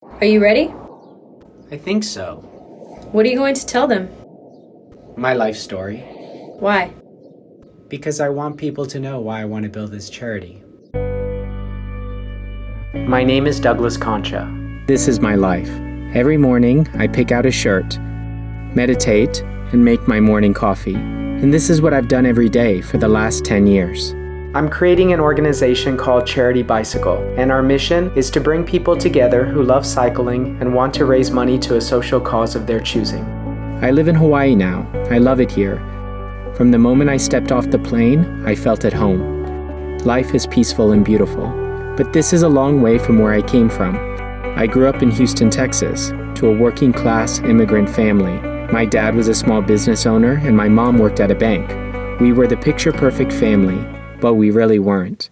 Are you ready? I think so. What are you going to tell them? My life story. Why? Because I want people to know why I want to build this charity. My name is Douglas Concha. This is my life. Every morning, I pick out a shirt, meditate, and make my morning coffee. And this is what I've done every day for the last 10 years. I'm creating an organization called Charity Bicycle, and our mission is to bring people together who love cycling and want to raise money to a social cause of their choosing. I live in Hawaii now. I love it here. From the moment I stepped off the plane, I felt at home. Life is peaceful and beautiful. But this is a long way from where I came from. I grew up in Houston, Texas, to a working-class immigrant family. My dad was a small business owner, and my mom worked at a bank. We were the picture-perfect family, but we really weren't.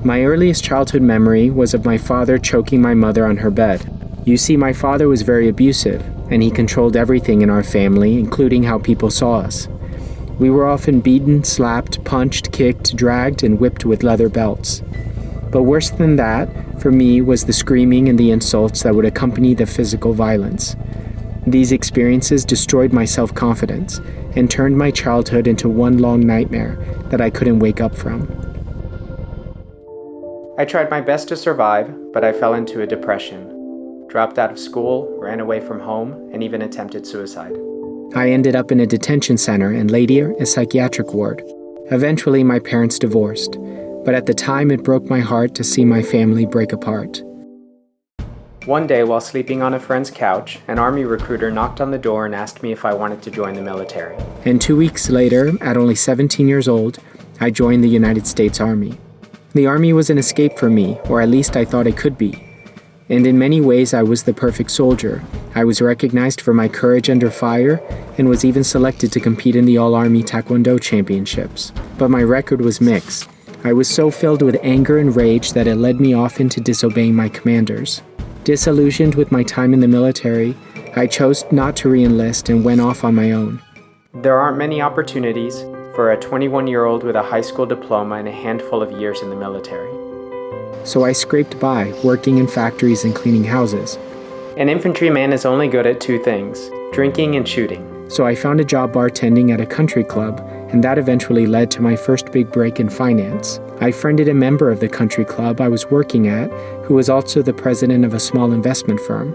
My earliest childhood memory was of my father choking my mother on her bed. You see, my father was very abusive, and he controlled everything in our family, including how people saw us. We were often beaten, slapped, punched, kicked, dragged, and whipped with leather belts. But worse than that, for me, was the screaming and the insults that would accompany the physical violence. These experiences destroyed my self-confidence and turned my childhood into one long nightmare that I couldn't wake up from. I tried my best to survive, but I fell into a depression, dropped out of school, ran away from home, and even attempted suicide. I ended up in a detention center and later a psychiatric ward. Eventually, my parents divorced, but at the time it broke my heart to see my family break apart. One day, while sleeping on a friend's couch, an army recruiter knocked on the door and asked me if I wanted to join the military. And 2 weeks later, at only 17 years old, I joined the United States Army. The Army was an escape for me, or at least I thought it could be. And in many ways, I was the perfect soldier. I was recognized for my courage under fire and was even selected to compete in the All-Army Taekwondo Championships. But my record was mixed. I was so filled with anger and rage that it led me off into disobeying my commanders. Disillusioned with my time in the military, I chose not to re-enlist and went off on my own. There aren't many opportunities for a 21-year-old with a high school diploma and a handful of years in the military. So I scraped by, working in factories and cleaning houses. An infantryman is only good at two things, drinking and shooting. So I found a job bartending at a country club, and that eventually led to my first big break in finance. I friended a member of the country club I was working at, who was also the president of a small investment firm.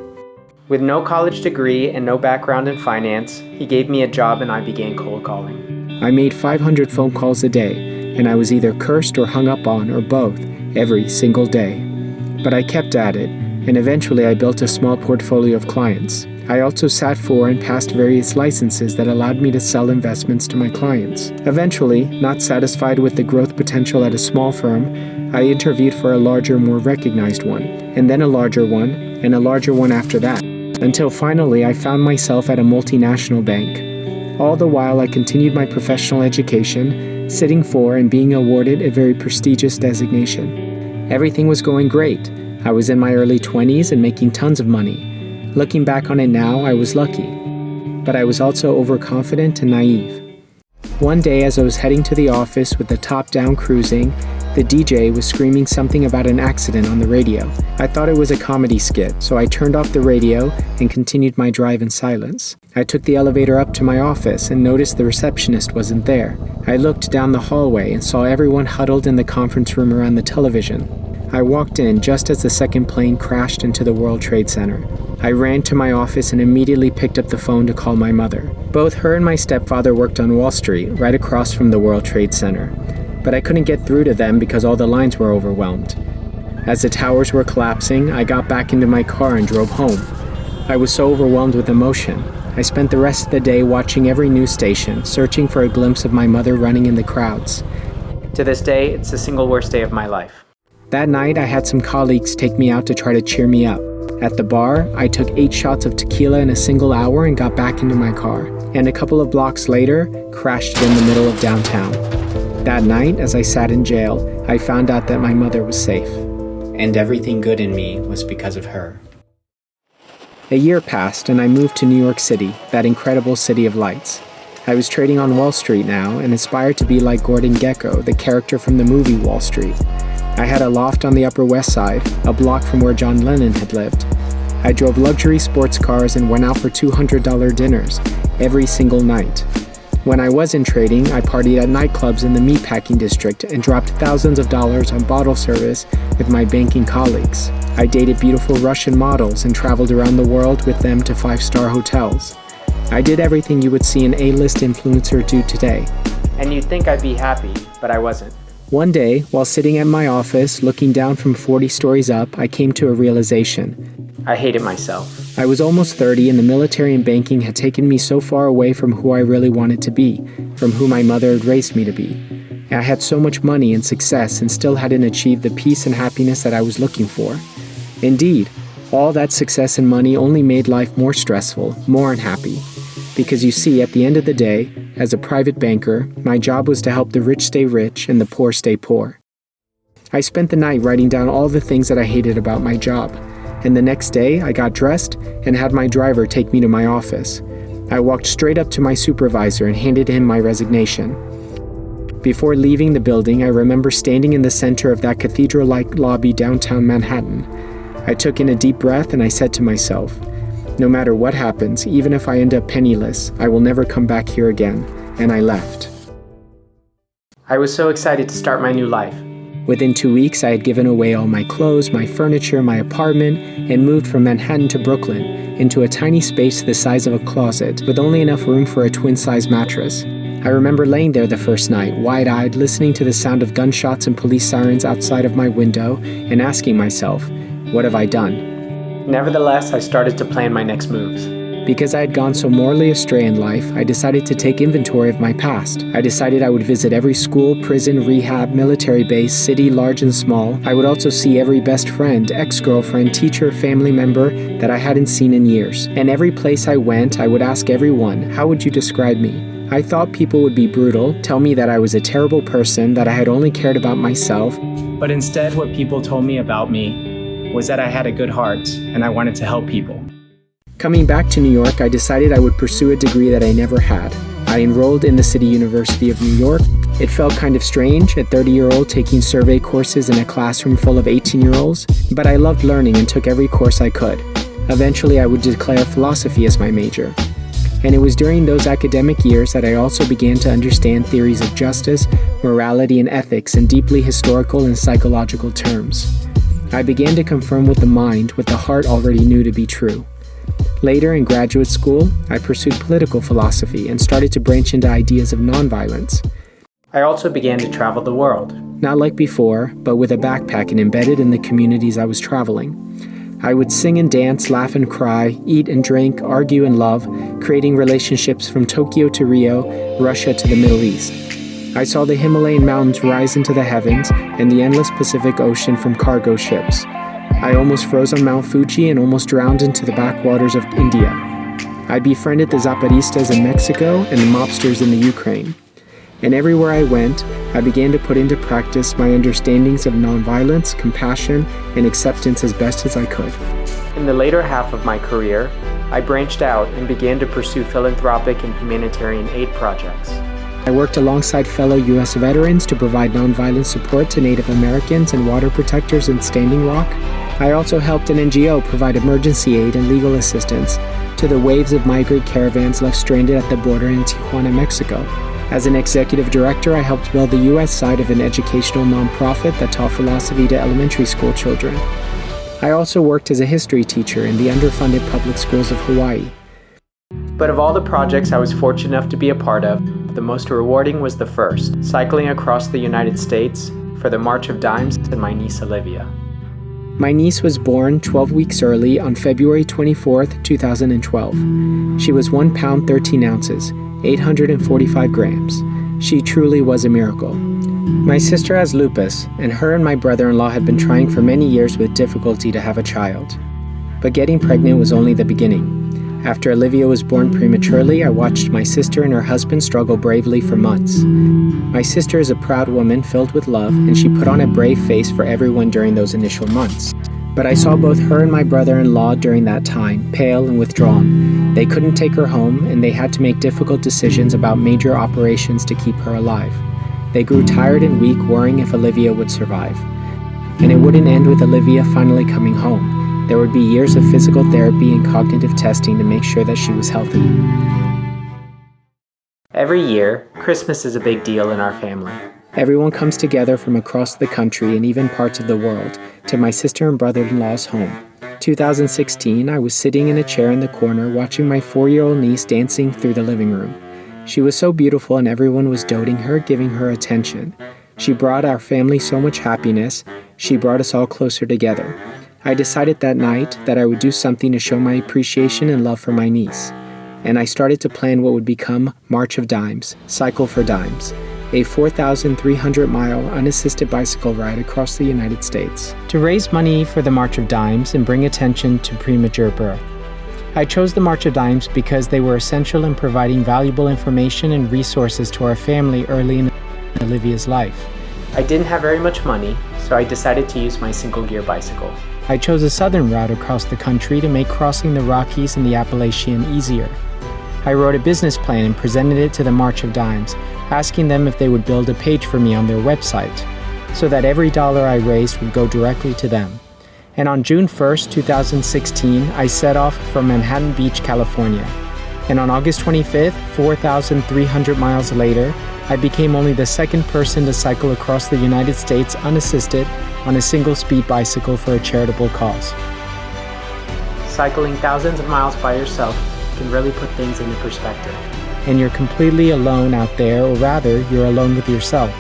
With no college degree and no background in finance, he gave me a job and I began cold calling. I made 500 phone calls a day, and I was either cursed or hung up on, or both, every single day. But I kept at it, and eventually I built a small portfolio of clients. I also sat for and passed various licenses that allowed me to sell investments to my clients. Eventually, not satisfied with the growth potential at a small firm, I interviewed for a larger, more recognized one, and then a larger one, and a larger one after that, until finally I found myself at a multinational bank. All the while I continued my professional education, sitting for and being awarded a very prestigious designation. Everything was going great. I was in my early 20s and making tons of money. Looking back on it now, I was lucky, but I was also overconfident and naive. One day, as I was heading to the office with the top down cruising, the DJ was screaming something about an accident on the radio. I thought it was a comedy skit, so I turned off the radio and continued my drive in silence. I took the elevator up to my office and noticed the receptionist wasn't there. I looked down the hallway and saw everyone huddled in the conference room around the television. I walked in just as the second plane crashed into the World Trade Center. I ran to my office and immediately picked up the phone to call my mother. Both her and my stepfather worked on Wall Street, right across from the World Trade Center. But I couldn't get through to them because all the lines were overwhelmed. As the towers were collapsing, I got back into my car and drove home. I was so overwhelmed with emotion. I spent the rest of the day watching every news station, searching for a glimpse of my mother running in the crowds. To this day, it's the single worst day of my life. That night, I had some colleagues take me out to try to cheer me up. At the bar, I took 8 shots of tequila in a single hour and got back into my car. And a couple of blocks later, crashed in the middle of downtown. That night, as I sat in jail, I found out that my mother was safe. And everything good in me was because of her. A year passed and I moved to New York City, that incredible city of lights. I was trading on Wall Street now and aspired to be like Gordon Gekko, the character from the movie Wall Street. I had a loft on the Upper West Side, a block from where John Lennon had lived. I drove luxury sports cars and went out for $200 dinners every single night. When I was in trading, I partied at nightclubs in the meatpacking district and dropped thousands of dollars on bottle service with my banking colleagues. I dated beautiful Russian models and traveled around the world with them to five-star hotels. I did everything you would see an A-list influencer do today. And you'd think I'd be happy, but I wasn't. One day, while sitting at my office, looking down from 40 stories up, I came to a realization. I hated myself. I was almost 30 and the military and banking had taken me so far away from who I really wanted to be, from who my mother had raised me to be. I had so much money and success and still hadn't achieved the peace and happiness that I was looking for. Indeed, all that success and money only made life more stressful, more unhappy. Because you see, at the end of the day, as a private banker, my job was to help the rich stay rich and the poor stay poor. I spent the night writing down all the things that I hated about my job, and the next day I got dressed and had my driver take me to my office. I walked straight up to my supervisor and handed him my resignation. Before leaving the building, I remember standing in the center of that cathedral-like lobby downtown Manhattan. I took in a deep breath and I said to myself, no matter what happens, even if I end up penniless, I will never come back here again, and I left. I was so excited to start my new life. Within 2 weeks, I had given away all my clothes, my furniture, my apartment, and moved from Manhattan to Brooklyn, into a tiny space the size of a closet, with only enough room for a twin-size mattress. I remember laying there the first night, wide-eyed, listening to the sound of gunshots and police sirens outside of my window, and asking myself, what have I done? Nevertheless, I started to plan my next moves. Because I had gone so morally astray in life, I decided to take inventory of my past. I decided I would visit every school, prison, rehab, military base, city, large and small. I would also see every best friend, ex-girlfriend, teacher, family member that I hadn't seen in years. And every place I went, I would ask everyone, how would you describe me? I thought people would be brutal, tell me that I was a terrible person, that I had only cared about myself. But instead, what people told me about me was that I had a good heart and I wanted to help people. Coming back to New York, I decided I would pursue a degree that I never had. I enrolled in the City University of New York. It felt kind of strange, a 30-year-old taking survey courses in a classroom full of 18-year-olds, but I loved learning and took every course I could. Eventually, I would declare philosophy as my major. And it was during those academic years that I also began to understand theories of justice, morality, and ethics in deeply historical and psychological terms. I began to confirm with the mind what the heart already knew to be true. Later, in graduate school, I pursued political philosophy and started to branch into ideas of nonviolence. I also began to travel the world. Not like before, but with a backpack and embedded in the communities I was traveling. I would sing and dance, laugh and cry, eat and drink, argue and love, creating relationships from Tokyo to Rio, Russia to the Middle East. I saw the Himalayan mountains rise into the heavens and the endless Pacific Ocean from cargo ships. I almost froze on Mount Fuji and almost drowned into the backwaters of India. I befriended the Zapatistas in Mexico and the mobsters in the Ukraine. And everywhere I went, I began to put into practice my understandings of nonviolence, compassion, and acceptance as best as I could. In the later half of my career, I branched out and began to pursue philanthropic and humanitarian aid projects. I worked alongside fellow U.S. veterans to provide nonviolent support to Native Americans and water protectors in Standing Rock. I also helped an NGO provide emergency aid and legal assistance to the waves of migrant caravans left stranded at the border in Tijuana, Mexico. As an executive director, I helped build the U.S. side of an educational nonprofit that taught philosophy to elementary school children. I also worked as a history teacher in the underfunded public schools of Hawaii. But of all the projects I was fortunate enough to be a part of, the most rewarding was the first, cycling across the United States for the March of Dimes and my niece Olivia. My niece was born 12 weeks early on February 24th, 2012. She was 1 pound 13 ounces, 845 grams. She truly was a miracle. My sister has lupus, and her and my brother-in-law had been trying for many years with difficulty to have a child. But getting pregnant was only the beginning. After Olivia was born prematurely, I watched my sister and her husband struggle bravely for months. My sister is a proud woman filled with love, and she put on a brave face for everyone during those initial months. But I saw both her and my brother-in-law during that time, pale and withdrawn. They couldn't take her home, and they had to make difficult decisions about major operations to keep her alive. They grew tired and weak, worrying if Olivia would survive. And it wouldn't end with Olivia finally coming home. There would be years of physical therapy and cognitive testing to make sure that she was healthy. Every year, Christmas is a big deal in our family. Everyone comes together from across the country and even parts of the world to my sister and brother-in-law's home. 2016, I was sitting in a chair in the corner watching my 4-year-old niece dancing through the living room. She was so beautiful and everyone was doting her, giving her attention. She brought our family so much happiness. She brought us all closer together. I decided that night that I would do something to show my appreciation and love for my niece. And I started to plan what would become March of Dimes, Cycle for Dimes, a 4,300-mile unassisted bicycle ride across the United States to raise money for the March of Dimes and bring attention to premature birth. I chose the March of Dimes because they were essential in providing valuable information and resources to our family early in Olivia's life. I didn't have very much money, so I decided to use my single-gear bicycle. I chose a southern route across the country to make crossing the Rockies and the Appalachian easier. I wrote a business plan and presented it to the March of Dimes, asking them if they would build a page for me on their website, so that every dollar I raised would go directly to them. And on June 1st, 2016, I set off from Manhattan Beach, California. And on August 25th, 4,300 miles later, I became only the second person to cycle across the United States unassisted on a single-speed bicycle for a charitable cause. Cycling thousands of miles by yourself can really put things into perspective. And you're completely alone out there, or rather, you're alone with yourself.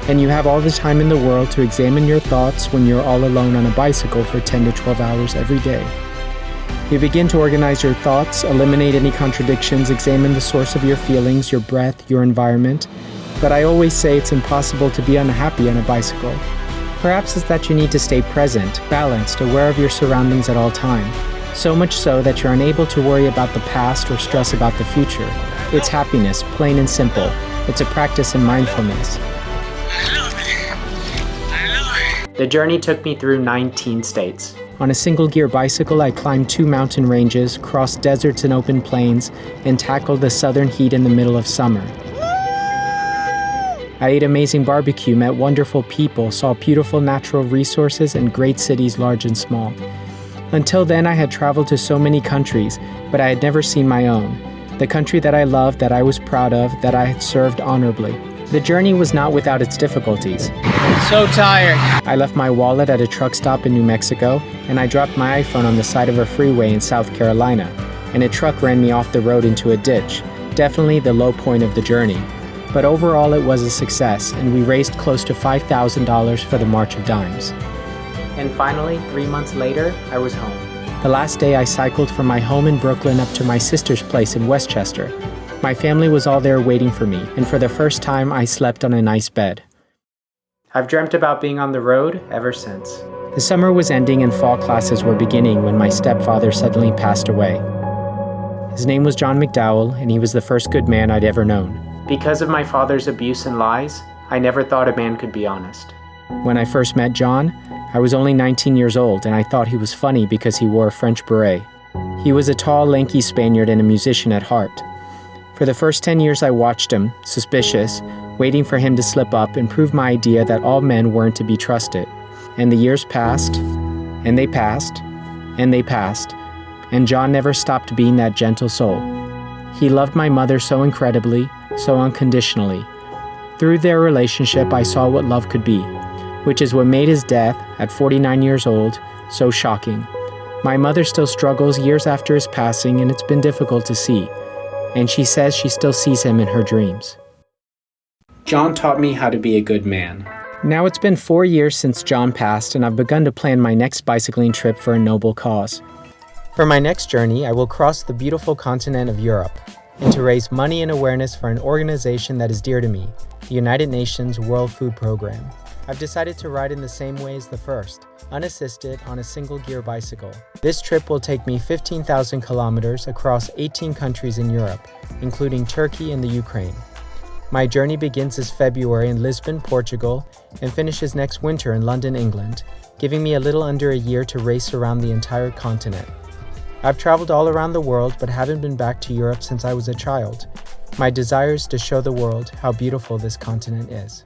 And you have all the time in the world to examine your thoughts when you're all alone on a bicycle for 10 to 12 hours every day. You begin to organize your thoughts, eliminate any contradictions, examine the source of your feelings, your breath, your environment. But I always say it's impossible to be unhappy on a bicycle. Perhaps it's that you need to stay present, balanced, aware of your surroundings at all time. So much so that you're unable to worry about the past or stress about the future. It's happiness, plain and simple. It's a practice in mindfulness. The journey took me through 19 states. On a single-gear bicycle, I climbed 2 mountain ranges, crossed deserts and open plains, and tackled the southern heat in the middle of summer. I ate amazing barbecue, met wonderful people, saw beautiful natural resources and great cities large and small. Until then, I had traveled to so many countries, but I had never seen my own. The country that I loved, that I was proud of, that I had served honorably. The journey was not without its difficulties. So tired. I left my wallet at a truck stop in New Mexico, and I dropped my iPhone on the side of a freeway in South Carolina, and a truck ran me off the road into a ditch. Definitely the low point of the journey. But overall it was a success, and we raised close to $5,000 for the March of Dimes. And finally, 3 months later, I was home. The last day I cycled from my home in Brooklyn up to my sister's place in Westchester. My family was all there waiting for me, and for the first time I slept on a nice bed. I've dreamt about being on the road ever since. The summer was ending and fall classes were beginning when my stepfather suddenly passed away. His name was John McDowell, and he was the first good man I'd ever known. Because of my father's abuse and lies, I never thought a man could be honest. When I first met John, I was only 19 years old, and I thought he was funny because he wore a French beret. He was a tall, lanky Spaniard and a musician at heart. For the first 10 years I watched him, suspicious, waiting for him to slip up and prove my idea that all men weren't to be trusted. And the years passed, and they passed, and they passed, and John never stopped being that gentle soul. He loved my mother so incredibly, so unconditionally. Through their relationship, I saw what love could be, which is what made his death, at 49 years old, so shocking. My mother still struggles years after his passing, and it's been difficult to see. And she says she still sees him in her dreams. John taught me how to be a good man. Now it's been 4 years since John passed, and I've begun to plan my next bicycling trip for a noble cause. For my next journey, I will cross the beautiful continent of Europe, and to raise money and awareness for an organization that is dear to me, the United Nations World Food Program. I've decided to ride in the same way as the first, unassisted on a single-gear bicycle. This trip will take me 15,000 kilometers across 18 countries in Europe, including Turkey and the Ukraine. My journey begins this February in Lisbon, Portugal, and finishes next winter in London, England, giving me a little under a year to race around the entire continent. I've traveled all around the world but haven't been back to Europe since I was a child. My desire is to show the world how beautiful this continent is.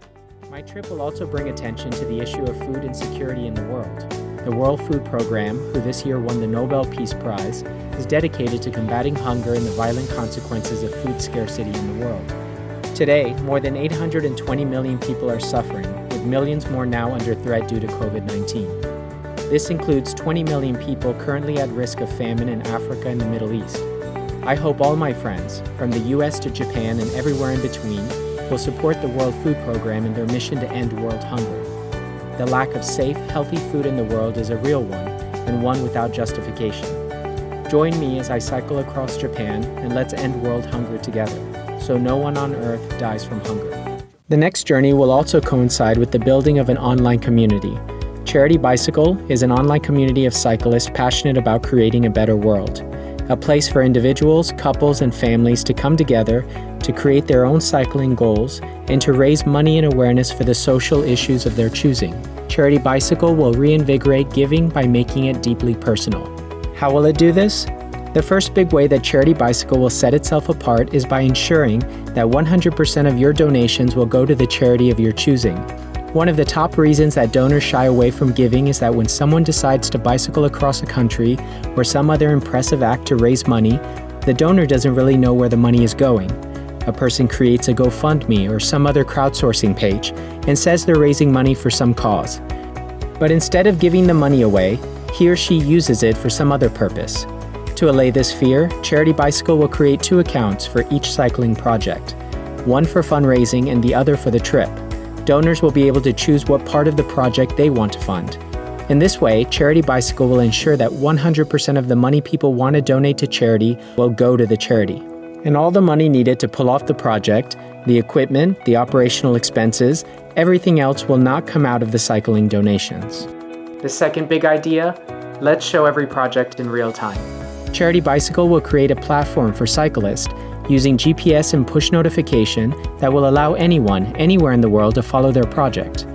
My trip will also bring attention to the issue of food insecurity in the world. The World Food Program, who this year won the Nobel Peace Prize, is dedicated to combating hunger and the violent consequences of food scarcity in the world. Today, more than 820 million people are suffering, with millions more now under threat due to COVID-19. This includes 20 million people currently at risk of famine in Africa and the Middle East. I hope all my friends, from the US to Japan and everywhere in between, will support the World Food Program in their mission to end world hunger. The lack of safe, healthy food in the world is a real one, and one without justification. Join me as I cycle across Japan and let's end world hunger together, so no one on Earth dies from hunger. The next journey will also coincide with the building of an online community. Charity Bicycle is an online community of cyclists passionate about creating a better world. A place for individuals, couples, and families to come together to create their own cycling goals and to raise money and awareness for the social issues of their choosing. Charity Bicycle will reinvigorate giving by making it deeply personal. How will it do this? The first big way that Charity Bicycle will set itself apart is by ensuring that 100% of your donations will go to the charity of your choosing. One of the top reasons that donors shy away from giving is that when someone decides to bicycle across a country or some other impressive act to raise money, the donor doesn't really know where the money is going. A person creates a GoFundMe or some other crowdsourcing page and says they're raising money for some cause. But instead of giving the money away, he or she uses it for some other purpose. To allay this fear, Charity Bicycle will create 2 accounts for each cycling project, one for fundraising and the other for the trip. Donors will be able to choose what part of the project they want to fund. In this way, Charity Bicycle will ensure that 100% of the money people want to donate to charity will go to the charity. And all the money needed to pull off the project, the equipment, the operational expenses, everything else will not come out of the cycling donations. The second big idea, let's show every project in real time. Charity Bicycle will create a platform for cyclists using GPS and push notification that will allow anyone, anywhere in the world to follow their project.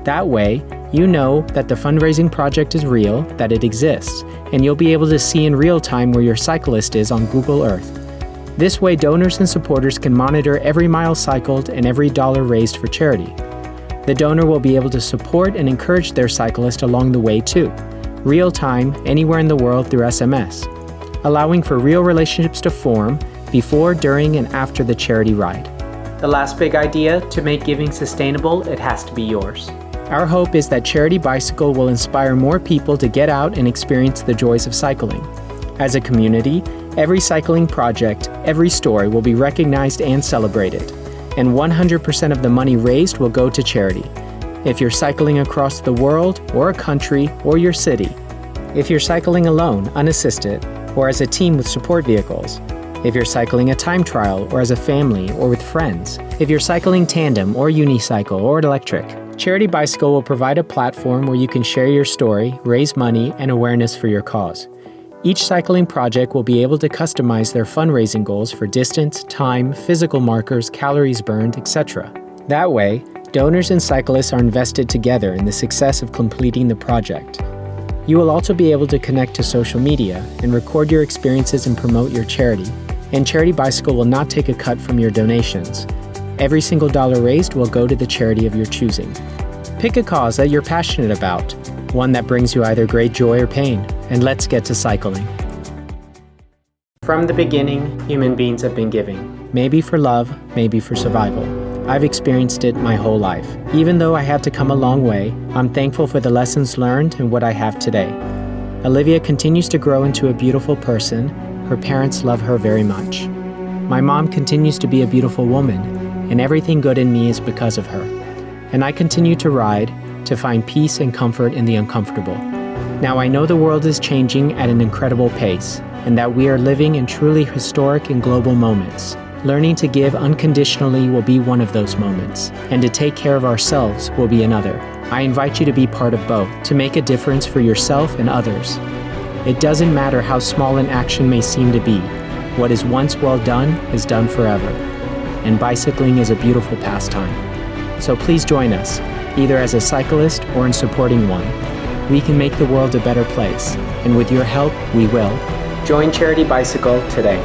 That way, you know that the fundraising project is real, that it exists, and you'll be able to see in real time where your cyclist is on Google Earth. This way, donors and supporters can monitor every mile cycled and every dollar raised for charity. The donor will be able to support and encourage their cyclist along the way too, real time, anywhere in the world through SMS, allowing for real relationships to form before, during, and after the charity ride. The last big idea, to make giving sustainable, it has to be yours. Our hope is that Charity Bicycle will inspire more people to get out and experience the joys of cycling. As a community, every cycling project, every story will be recognized and celebrated, and 100% of the money raised will go to charity. If you're cycling across the world, or a country, or your city, if you're cycling alone, unassisted, or as a team with support vehicles, if you're cycling a time trial or as a family or with friends, if you're cycling tandem or unicycle or electric, Charity Bicycle will provide a platform where you can share your story, raise money, and awareness for your cause. Each cycling project will be able to customize their fundraising goals for distance, time, physical markers, calories burned, etc. That way, donors and cyclists are invested together in the success of completing the project. You will also be able to connect to social media and record your experiences and promote your charity. And Charity Bicycle will not take a cut from your donations. Every single dollar raised will go to the charity of your choosing. Pick a cause that you're passionate about, one that brings you either great joy or pain, and let's get to cycling. From the beginning, human beings have been giving. Maybe for love, maybe for survival. I've experienced it my whole life. Even though I had to come a long way, I'm thankful for the lessons learned and what I have today. Olivia continues to grow into a beautiful person. Her parents love her very much. My mom continues to be a beautiful woman, and everything good in me is because of her. And I continue to ride to find peace and comfort in the uncomfortable. Now I know the world is changing at an incredible pace, and that we are living in truly historic and global moments. Learning to give unconditionally will be one of those moments, and to take care of ourselves will be another. I invite you to be part of both, to make a difference for yourself and others. It doesn't matter how small an action may seem to be. What is once well done is done forever. And bicycling is a beautiful pastime. So please join us, either as a cyclist or in supporting one. We can make the world a better place, and with your help, we will. Join Charity Bicycle today.